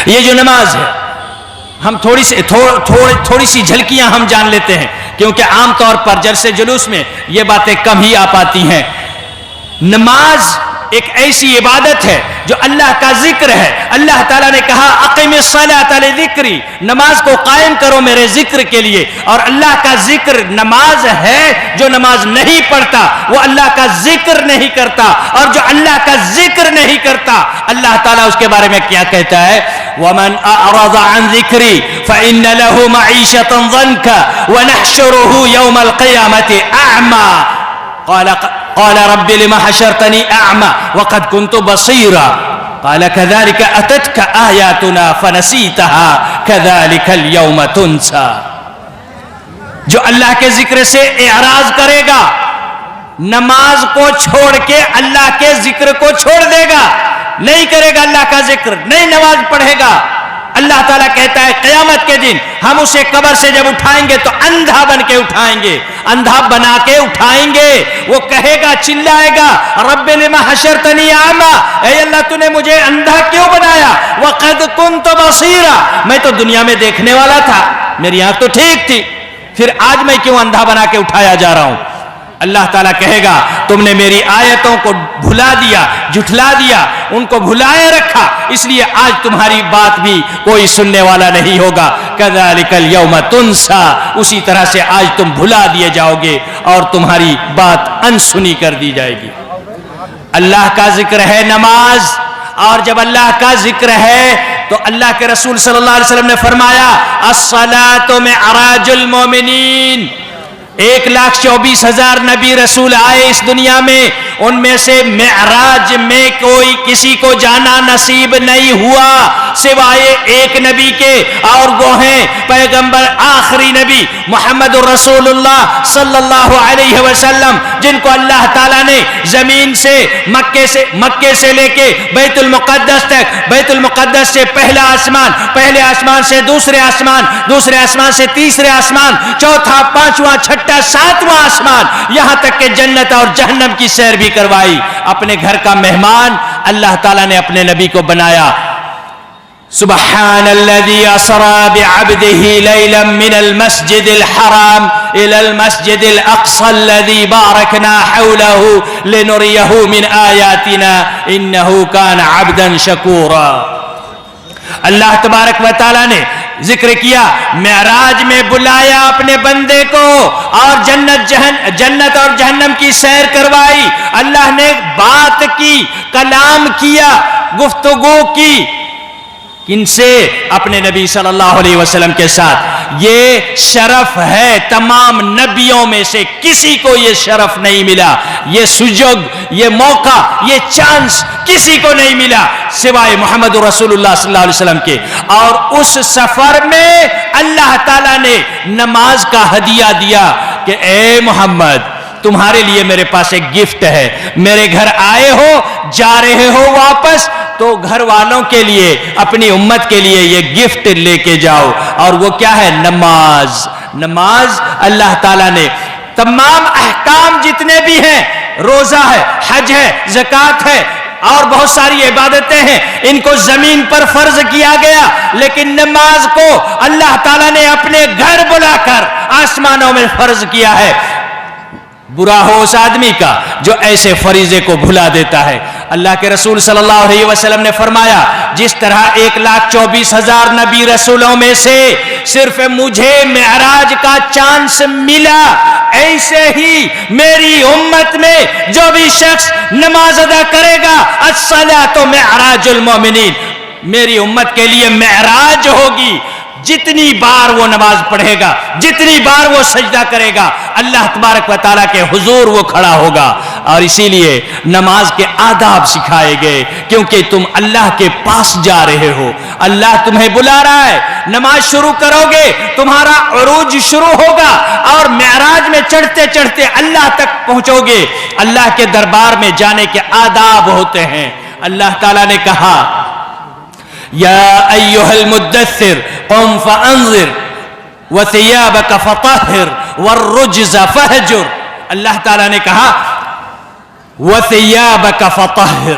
یہ جو نماز ہے ہم تھوڑی سی جھلکیاں ہم جان لیتے ہیں، کیونکہ عام طور پر جلسے جلوس میں یہ باتیں کم ہی آ پاتی ہیں۔ نماز ایک ایسی عبادت ہے جو اللہ کا ذکر ہے۔ اللہ تعالیٰ نے کہا اقم الصلاۃ لذکری، نماز کو قائم کرو میرے ذکر کے لیے۔ اور اللہ کا ذکر نماز ہے، جو نماز نہیں پڑھتا وہ اللہ کا ذکر نہیں کرتا، اور جو اللہ کا ذکر نہیں کرتا اللہ تعالیٰ اس کے بارے میں کیا کہتا ہے؟ وَمَنْ أَعْرَضَ عَنْ ذِكْرِي فَإِنَّ لَهُ مَعِيشَةً ضَنْكَ وَنَحْشُرُهُ يَوْمَ الْقِيَامَةِ أَعْمَى قال رب لما حشرتني أعمى وقد كنت بصيرا قال كذلك أتتك آياتنا فنسيتها كذلك اليوم تنسى۔ جو اللہ کے ذکر سے اعراض کرے گا، نماز کو چھوڑ کے اللہ کے ذکر کو چھوڑ دے گا، نہیں کرے گا اللہ کا ذکر، نہیں نماز پڑھے گا، اللہ تعالیٰ کہتا ہے قیامت کے دن ہم اسے قبر سے جب اٹھائیں گے تو اندھا بن کے اٹھائیں گے، اندھا بنا کے اٹھائیں گے۔ وہ کہے گا، چلائے گا، رب لما حشرتنی اعمی، اے اللہ تو نے مجھے اندھا کیوں بنایا؟ وقد كنت بصیرا، میں تو دنیا میں دیکھنے والا تھا، میری آنکھ تو ٹھیک تھی، پھر آج میں کیوں اندھا بنا کے اٹھایا جا رہا ہوں؟ اللہ تعالیٰ کہے گا تم نے میری آیتوں کو بھلا دیا، جھٹلا دیا، ان کو بھلائے رکھا، اس لیے آج تمہاری بات بھی کوئی سننے والا نہیں ہوگا۔ کذالک اليوم تنسا، اسی طرح سے آج تم بھلا دیے جاؤ گے اور تمہاری بات انسنی کر دی جائے گی۔ اللہ کا ذکر ہے نماز، اور جب اللہ کا ذکر ہے تو اللہ کے رسول صلی اللہ علیہ وسلم نے فرمایا الصلاۃ معراج المومنین۔ 1,24,000 نبی رسول آئے اس دنیا میں، ان میں سے معراج میں کوئی کسی کو جانا نصیب نہیں ہوا سوائے ایک نبی کے، اور وہ ہیں پیغمبر آخری نبی محمد رسول اللہ صلی اللہ علیہ وسلم، جن کو اللہ تعالیٰ نے زمین سے مکے سے لے کے بیت المقدس تک، بیت المقدس سے پہلا آسمان، پہلے آسمان سے دوسرے آسمان، دوسرے آسمان سے تیسرے آسمان، چوتھا، پانچواں، چھٹا، ساتواں آسمان، یہاں تک کہ جنت اور جہنم کی سیر بھی کروائی۔ اپنے گھر کا مہمان اللہ تعالیٰ نے اپنے نبی کو بنایا۔ سبحان الذي اسرى بعبده ليلا من المسجد الحرام الى المسجد الاقصى الذي باركنا حوله لنريه من آياتنا انه كان عبدا شكورا۔ اللہ تبارک و تعالیٰ نے ذکر کیا، معراج میں بلایا اپنے بندے کو، اور جنت اور جہنم کی سیر کروائی۔ اللہ نے بات کی، کلام کیا، گفتگو کی، کن سے؟ اپنے نبی صلی اللہ علیہ وسلم کے ساتھ۔ یہ شرف ہے، تمام نبیوں میں سے کسی کو یہ شرف نہیں ملا، یہ سجگ، یہ موقع، یہ چانس کسی کو نہیں ملا سوائے محمد رسول اللہ صلی اللہ علیہ وسلم کے۔ اور اس سفر میں اللہ تعالیٰ نے نماز کا ہدیہ دیا کہ اے محمد تمہارے لیے میرے پاس ایک گفٹ ہے، میرے گھر آئے ہو، جا رہے ہو واپس، تو گھر والوں کے لیے، اپنی امت کے لیے یہ گفٹ لے کے جاؤ، اور وہ کیا ہے؟ نماز۔ نماز اللہ تعالیٰ نے تمام احکام جتنے بھی ہیں، روزہ ہے، حج ہے، زکوٰۃ ہے، اور بہت ساری عبادتیں ہیں، ان کو زمین پر فرض کیا گیا، لیکن نماز کو اللہ تعالیٰ نے اپنے گھر بلا کر آسمانوں میں فرض کیا ہے۔ برا ہو اس آدمی کا جو ایسے فریضے کو بھلا دیتا ہے۔ اللہ کے رسول صلی اللہ علیہ وسلم نے فرمایا جس طرح 1,24,000 نبی رسولوں میں سے صرف مجھے معراج کا چانس ملا، ایسے ہی میری امت میں جو بھی شخص نماز ادا کرے گا، الصلاۃ معراج المومنین، میری امت کے لیے معراج ہوگی۔ جتنی بار وہ نماز پڑھے گا، جتنی بار وہ سجدہ کرے گا، اللہ تبارک و تعالیٰ کے حضور وہ کھڑا ہوگا۔ اور اسی لیے نماز کے آداب سکھائے گئے، کیونکہ تم اللہ کے پاس جا رہے ہو، اللہ تمہیں بلا رہا ہے۔ نماز شروع کرو گے تمہارا عروج شروع ہوگا، اور معراج میں چڑھتے چڑھتے اللہ تک پہنچو گے۔ اللہ کے دربار میں جانے کے آداب ہوتے ہیں۔ اللہ تعالیٰ نے کہا یا ایھا المدثر قم فانذر وثيابك فطهر والرجز فهجر۔ اللہ تعالیٰ نے کہا وثيابك فطهر،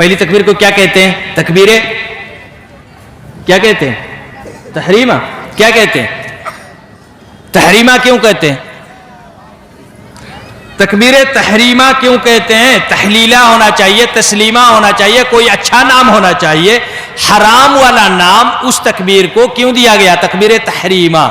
پہلی تکبیر کو کیا کہتے ہیں؟ تکبیر کیا کہتے ہیں؟ تحریمہ. کیا کہتے ہیں؟ تحریمہ کیوں کہتے ہیں؟ تکبیر تحریمہ کیوں کہتے ہیں؟ تحلیلہ ہونا چاہیے، تسلیمہ ہونا چاہیے، کوئی اچھا نام ہونا چاہیے. حرام والا نام اس تکبیر کو کیوں دیا گیا؟ تکبیر تحریمہ.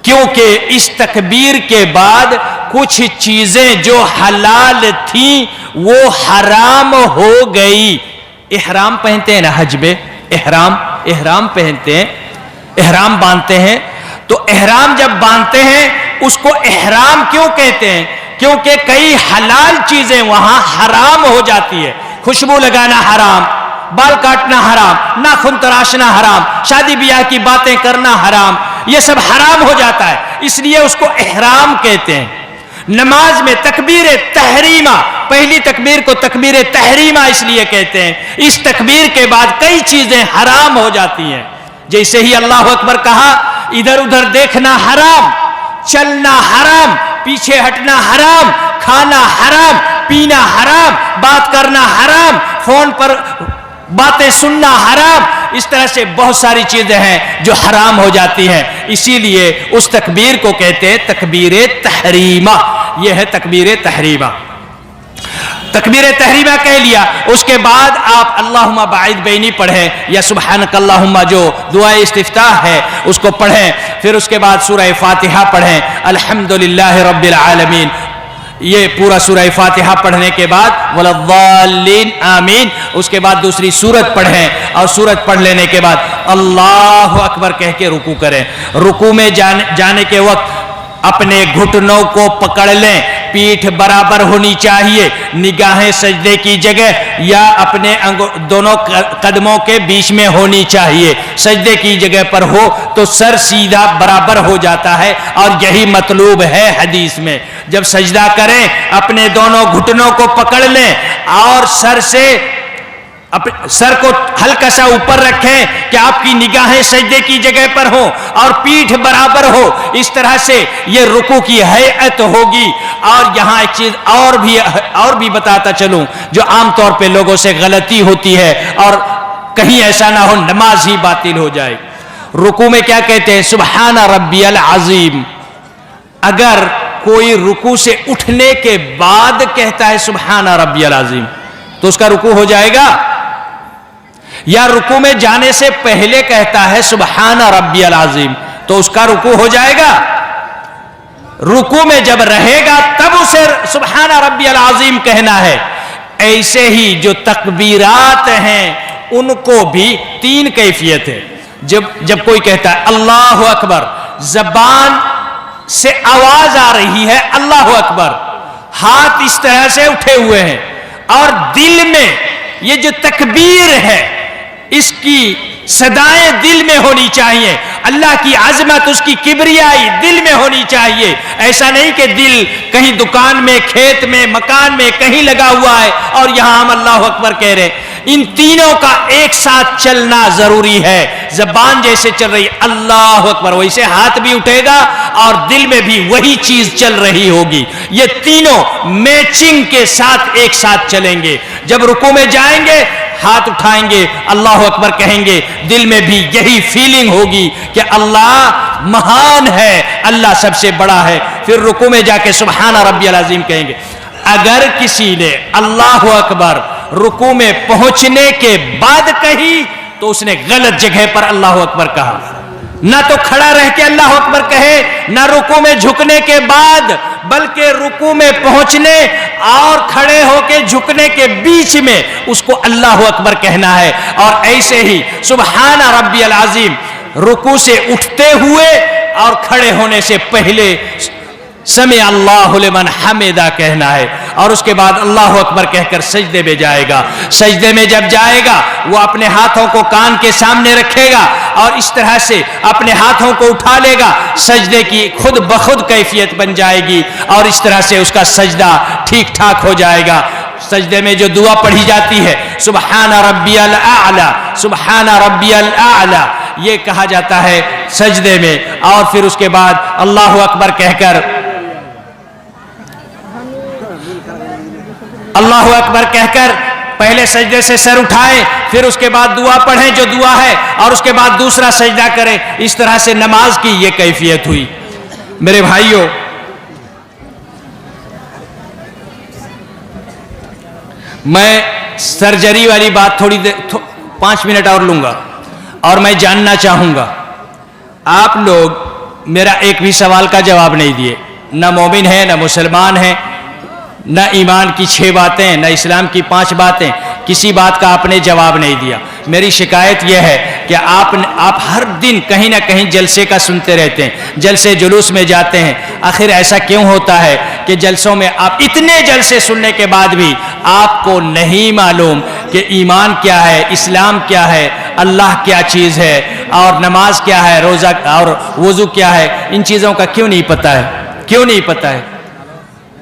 کیونکہ اس تکبیر کے بعد کچھ چیزیں جو حلال تھیں وہ حرام ہو گئی. احرام پہنتے ہیں نا، حج میں احرام پہنتے ہیں، احرام باندھتے ہیں. تو احرام جب باندھتے ہیں اس کو احرام کیوں کہتے ہیں؟ کیونکہ کئی حلال چیزیں وہاں حرام ہو جاتی ہے. خوشبو لگانا حرام، بال کاٹنا حرام، ناخن تراشنا حرام، شادی بیاہ کی باتیں کرنا حرام، یہ سب حرام ہو جاتا ہے. اس لیے اس کو احرام کہتے ہیں. نماز میں تکبیر تحریمہ، پہلی تکبیر کو تکبیر تحریمہ اس لیے کہتے ہیں. اس تکبیر کے بعد کئی چیزیں حرام ہو جاتی ہیں. جیسے ہی اللہ اکبر کہا، ادھر ادھر دیکھنا حرام، چلنا حرام، پیچھے ہٹنا حرام، کھانا حرام، پینا حرام، بات کرنا حرام، فون پر باتیں سننا حرام. اس طرح سے بہت ساری چیزیں ہیں جو حرام ہو جاتی ہیں. اسی لیے اس تکبیر کو کہتے ہیں تکبیر تحریمہ. یہ ہے تکبیر تحریمہ. تکبیر تحریمہ کہہ لیا، اس کے بعد آپ اللہم باعث بینی پڑھیں یا سبحانک اللہم جو دعائے استفتاح ہے اس کو پڑھیں. پھر اس کے بعد سورہ فاتحہ پڑھیں، الحمدللہ رب العالمین. یہ پورا سورہ فاتحہ پڑھنے کے بعد ولضالین آمین. اس کے بعد دوسری سورت پڑھیں اور سورت پڑھ لینے کے بعد اللہ اکبر کہہ کے رکوع کریں. رکوع میں جانے کے وقت اپنے گھٹنوں کو پکڑ لیں، پیٹھ برابر ہونی چاہیے، نگاہیں سجدے کی جگہ یا اپنے دونوں قدموں کے بیچ میں ہونی چاہیے. سجدے کی جگہ پر ہو تو سر سیدھا برابر ہو جاتا ہے اور یہی مطلوب ہے حدیث میں. جب سجدہ کریں اپنے دونوں گھٹنوں کو پکڑ لیں اور سر کو ہلکا سا اوپر رکھیں کہ آپ کی نگاہیں سجدے کی جگہ پر ہوں اور پیٹھ برابر ہو. اس طرح سے یہ رکوع کی ہیئت ہوگی. اور یہاں ایک چیز اور بھی بتاتا چلوں جو عام طور پہ لوگوں سے غلطی ہوتی ہے اور کہیں ایسا نہ ہو نماز ہی باطل ہو جائے. رکوع میں کیا کہتے ہیں؟ سبحان ربی العظیم. اگر کوئی رکوع سے اٹھنے کے بعد کہتا ہے سبحان ربی العظیم تو اس کا رکوع ہو جائے گا؟ یا رکوع میں جانے سے پہلے کہتا ہے سبحان ربی العظیم تو اس کا رکوع ہو جائے گا؟ رکوع میں جب رہے گا تب اسے سبحان ربی العظیم کہنا ہے. ایسے ہی جو تکبیرات ہیں ان کو بھی 3 کیفیت ہے. جب کوئی کہتا ہے اللہ اکبر، زبان سے آواز آ رہی ہے اللہ اکبر، ہاتھ اس طرح سے اٹھے ہوئے ہیں اور دل میں یہ جو تکبیر ہے اس کی صدائیں دل میں ہونی چاہیے. اللہ کی عظمت، اس کی کبریائی دل میں ہونی چاہیے. ایسا نہیں کہ دل کہیں دکان میں، کھیت میں، مکان میں کہیں لگا ہوا ہے اور یہاں ہم اللہ اکبر کہہ رہے ہیں. ان تینوں کا ایک ساتھ چلنا ضروری ہے. زبان جیسے چل رہی اللہ اکبر ویسے ہاتھ بھی اٹھے گا اور دل میں بھی وہی چیز چل رہی ہوگی. یہ تینوں میچنگ کے ساتھ ایک ساتھ چلیں گے. جب رکوع میں جائیں گے ہاتھ اٹھائیں گے، اللہ اکبر کہیں گے، دل میں بھی یہی فیلنگ ہوگی کہ اللہ مہان ہے، اللہ سب سے بڑا ہے. پھر رکوع میں جا کے سبحان ربی العظیم کہیں گے. اگر کسی نے اللہ اکبر رکوع میں پہنچنے کے بعد کہی تو اس نے غلط جگہ پر اللہ اکبر کہا. نہ تو کھڑا رہ کے اللہ اکبر کہے، نہ رکوع میں جھکنے کے بعد، بلکہ رکوع میں پہنچنے اور کھڑے ہو کے جھکنے کے بیچ میں اس کو اللہ اکبر کہنا ہے. اور ایسے ہی سبحان ربی العظیم رکوع سے اٹھتے ہوئے اور کھڑے ہونے سے پہلے سمع اللہ لمن حمدہ کہنا ہے. اور اس کے بعد اللہ اکبر کہہ کر سجدے میں جائے گا. سجدے میں جب جائے گا وہ اپنے ہاتھوں کو کان کے سامنے رکھے گا اور اس طرح سے اپنے ہاتھوں کو اٹھا لے گا. سجدے کی خود بخود کیفیت بن جائے گی اور اس طرح سے اس کا سجدہ ٹھیک ٹھاک ہو جائے گا. سجدے میں جو دعا پڑھی جاتی ہے سبحان ربی الاعلی، سبحان ربی الاعلی، یہ کہا جاتا ہے سجدے میں. اور پھر اس کے بعد اللہ اکبر کہہ کر اللہ اکبر کہہ کر پہلے سجدے سے سر اٹھائیں، پھر اس کے بعد دعا پڑھیں جو دعا ہے، اور اس کے بعد دوسرا سجدہ کریں. اس طرح سے نماز کی یہ کیفیت ہوئی. میرے بھائیوں، میں سرجری والی بات تھوڑی دیر 5 منٹ اور لوں گا، اور میں جاننا چاہوں گا، آپ لوگ میرا ایک بھی سوال کا جواب نہیں دیے. نہ مومن ہے، نہ مسلمان ہے، نہ ایمان کی 6 باتیں، نہ اسلام کی 5 باتیں، کسی بات کا آپ نے جواب نہیں دیا. میری شکایت یہ ہے کہ آپ ہر دن کہیں نہ کہیں جلسے کا سنتے رہتے ہیں، جلسے جلوس میں جاتے ہیں. آخر ایسا کیوں ہوتا ہے کہ جلسوں میں آپ اتنے جلسے سننے کے بعد بھی آپ کو نہیں معلوم کہ ایمان کیا ہے، اسلام کیا ہے، اللہ کیا چیز ہے، اور نماز کیا ہے، روزہ اور وضو کیا ہے؟ ان چیزوں کا کیوں نہیں پتہ ہے؟ کیوں نہیں پتہ ہے؟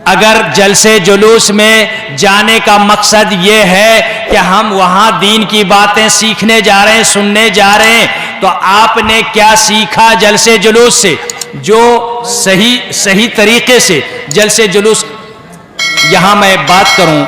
اگر جلسے جلوس میں جانے کا مقصد یہ ہے کہ ہم وہاں دین کی باتیں سیکھنے جا رہے ہیں، سننے جا رہے ہیں، تو آپ نے کیا سیکھا جلسے جلوس سے؟ جو صحیح طریقے سے جلسے جلوس، یہاں میں بات کروں